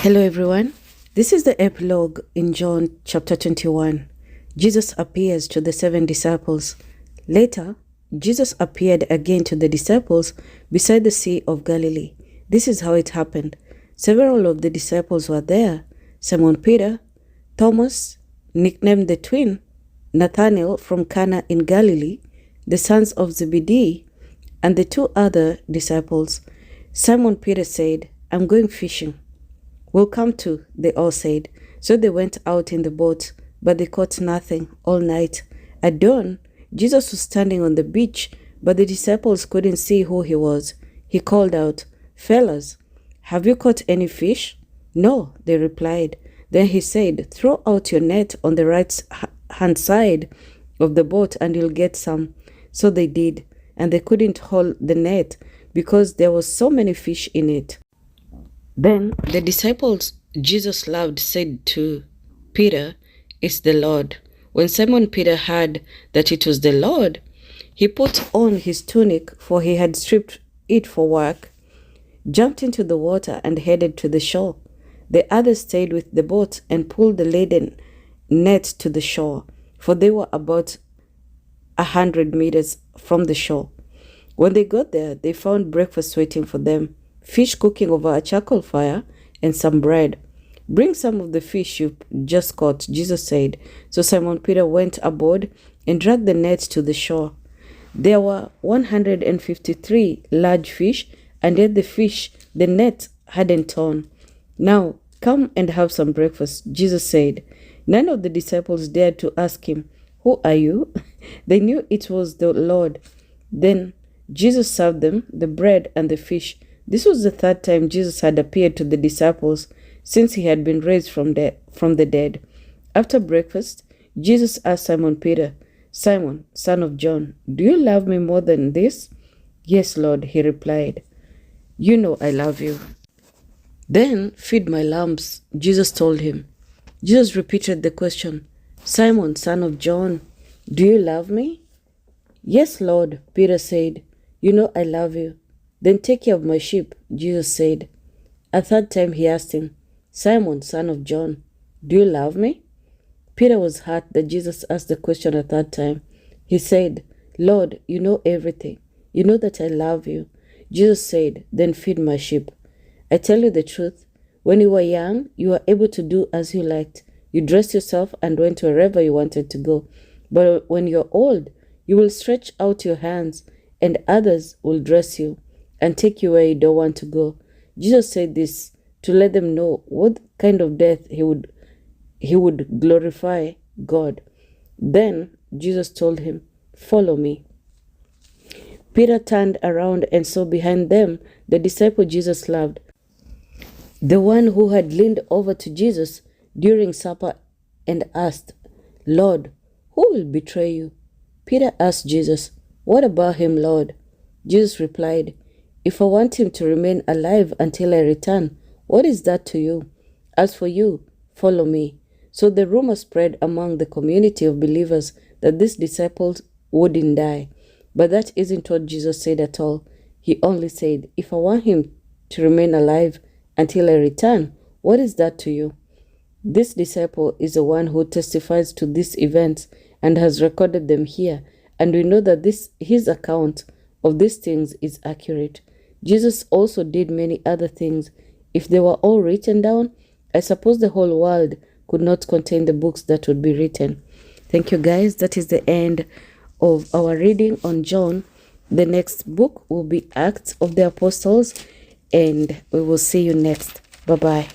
Hello everyone, this is the epilogue in John chapter 21. Jesus appears to the 7 disciples. Later, Jesus appeared again to the disciples beside the Sea of Galilee. This is how it happened. Several of the disciples were there: Simon Peter, Thomas, nicknamed the twin, Nathanael from Cana in Galilee, the sons of Zebedee, and the 2 other disciples. Simon Peter said, "I'm going fishing." "We'll come too," they all said. So they went out in the boat, but they caught nothing all night. At dawn, Jesus was standing on the beach, but the disciples couldn't see who he was. He called out, "Fellas, have you caught any fish?" "No," they replied. Then he said, "Throw out your net on the right-hand side of the boat and you'll get some." So they did, and they couldn't haul the net because there was so many fish in it. Then the disciples Jesus loved said to Peter, "It's the Lord." When Simon Peter heard that it was the Lord, he put on his tunic, for he had stripped it for work, jumped into the water and headed to the shore. The others stayed with the boat and pulled the laden net to the shore, for they were about 100 meters from the shore. When they got there, they found breakfast waiting for them: fish cooking over a charcoal fire and some bread. "Bring some of the fish you just caught," Jesus said. So Simon Peter went aboard and dragged the net to the shore. There were 153 large fish, and yet the net hadn't torn. "Now come and have some breakfast," Jesus said. None of the disciples dared to ask him, "Who are you?" They knew it was the Lord. Then Jesus served them the bread and the fish. This was the 3rd time Jesus had appeared to the disciples since he had been raised from the dead. After breakfast, Jesus asked Simon Peter, "Simon, son of John, do you love me more than this?" "Yes, Lord," he replied. "You know I love you." "Then feed my lambs," Jesus told him. Jesus repeated the question, "Simon, son of John, do you love me?" "Yes, Lord," Peter said. "You know I love you." "Then take care of my sheep," Jesus said. A 3rd time he asked him, "Simon, son of John, do you love me?" Peter was hurt that Jesus asked the question a 3rd time. He said, "Lord, you know everything. You know that I love you." Jesus said, "Then feed my sheep. I tell you the truth, when you were young, you were able to do as you liked. You dressed yourself and went wherever you wanted to go. But when you're old, you will stretch out your hands, and others will dress you and take you where you don't want to go." Jesus said this to let them know what kind of death he would glorify God. Then Jesus told him, "Follow me." Peter turned around and saw behind them the disciple Jesus loved, the one who had leaned over to Jesus during supper and asked, "Lord, who will betray you?" Peter asked Jesus, "What about him, Lord?" Jesus replied, "If I want him to remain alive until I return, what is that to you? As for you, follow me." So the rumor spread among the community of believers that these disciples wouldn't die. But that isn't what Jesus said at all. He only said, "If I want him to remain alive until I return, what is that to you?" This disciple is the one who testifies to these events and has recorded them here, and we know that his account of these things is accurate. Jesus also did many other things. If they were all written down, I suppose the whole world could not contain the books that would be written. Thank you, guys. That is the end of our reading on John. The next book will be Acts of the Apostles, and we will see you next. Bye-bye.